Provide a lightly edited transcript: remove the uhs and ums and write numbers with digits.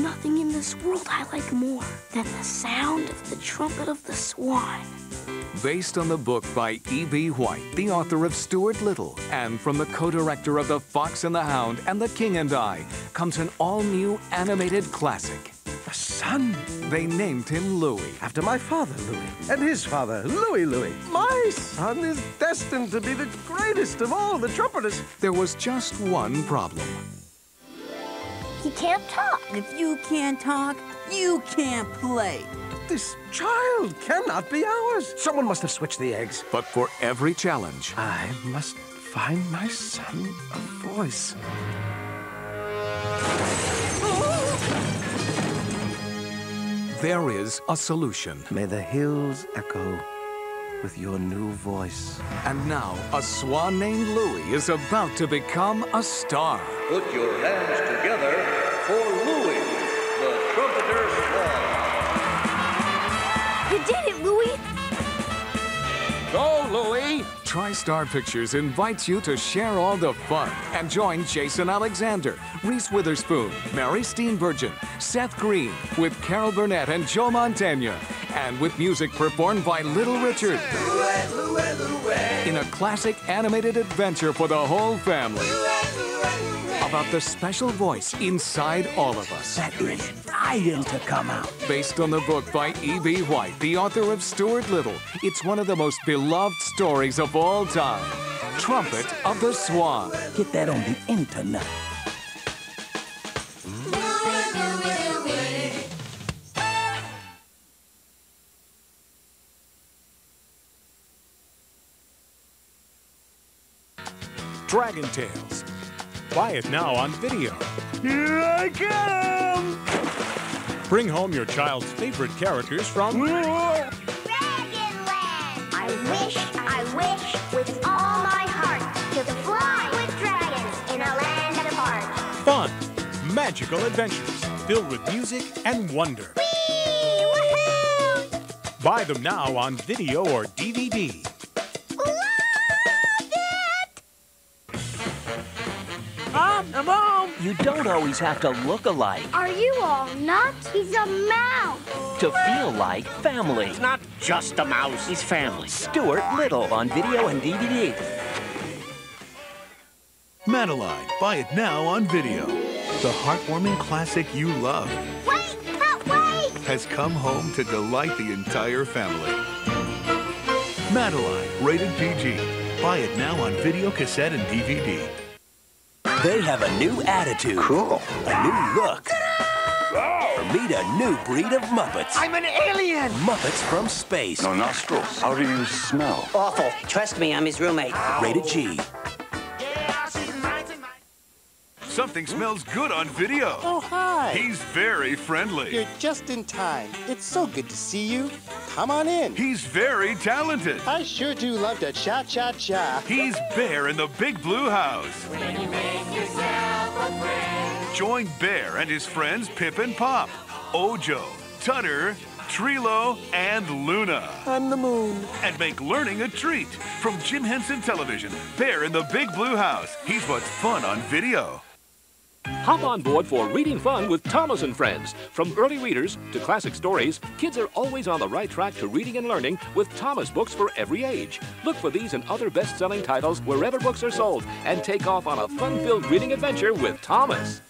nothing in this world I like more than the sound of the trumpet of the Swan. Based on the book by E.B. White, the author of Stuart Little, and from the co-director of The Fox and the Hound and The King and I, comes an all-new animated classic. A son? They named him Louis. After my father, Louis, and his father, Louis. My son is destined to be the greatest of all the trumpeters. There was just one problem. He can't talk. If you can't talk, you can't play. This child cannot be ours. Someone must have switched the eggs. But for every challenge, I must find my son a voice. there is a solution. May the hills echo with your new voice. And now, a swan named Louis is about to become a star. Put your hands together for Louis, the trumpeter swan. You did it, Louis! Go, Louis! TriStar Pictures invites you to share all the fun and join Jason Alexander, Reese Witherspoon, Mary Steenburgen, Seth Green, with Carol Burnett and Joe Mantegna, and with music performed by Little Richard. In a classic animated adventure for the whole family. About the special voice inside all of us. That is dying to come out. Based on the book by E.B. White, the author of Stuart Little, it's one of the most beloved stories of all time. Trumpet of the Swan. Get that on the internet. Dragon Tales. Buy it now on video. Here I come! Bring home your child's favorite characters from Dragonland! I wish with all my heart to fly with dragons in a land apart. fun, magical adventures filled with music and wonder. Whee! Woohoo! Buy them now on video or DVD. I'm home! You don't always have to look alike Are you all nuts? He's a mouse! to feel like family. It's not just a mouse, he's family. Stuart Little on video and DVD. Madeline, buy it now on video. The heartwarming classic you love Wait! Wait! has come home to delight the entire family. Madeline, rated PG. Buy it now on video, cassette, and DVD. They have a new attitude. Cool. A new look. Meet a new breed of Muppets. I'm an alien! Muppets from space. No nostrils. How do you smell? Awful. Trust me, I'm his roommate. Rated G. Something smells good on video. Oh, hi. He's very friendly. You're just in time. It's so good to see you. Come on in. He's very talented. I sure do love to cha-cha-cha. He's Bear in the Big Blue House. When you make yourself a friend. Join Bear and his friends Pip and Pop, Ojo, Tutter, Trilo, and Luna. I'm the moon. And make learning a treat. From Jim Henson Television, Bear in the Big Blue House. He's what's fun on video. Hop on board for reading fun with Thomas and Friends. From early readers to classic stories, kids are always on the right track to reading and learning with Thomas books for every age. Look for these and other best-selling titles wherever books are sold and take off on a fun-filled reading adventure with Thomas.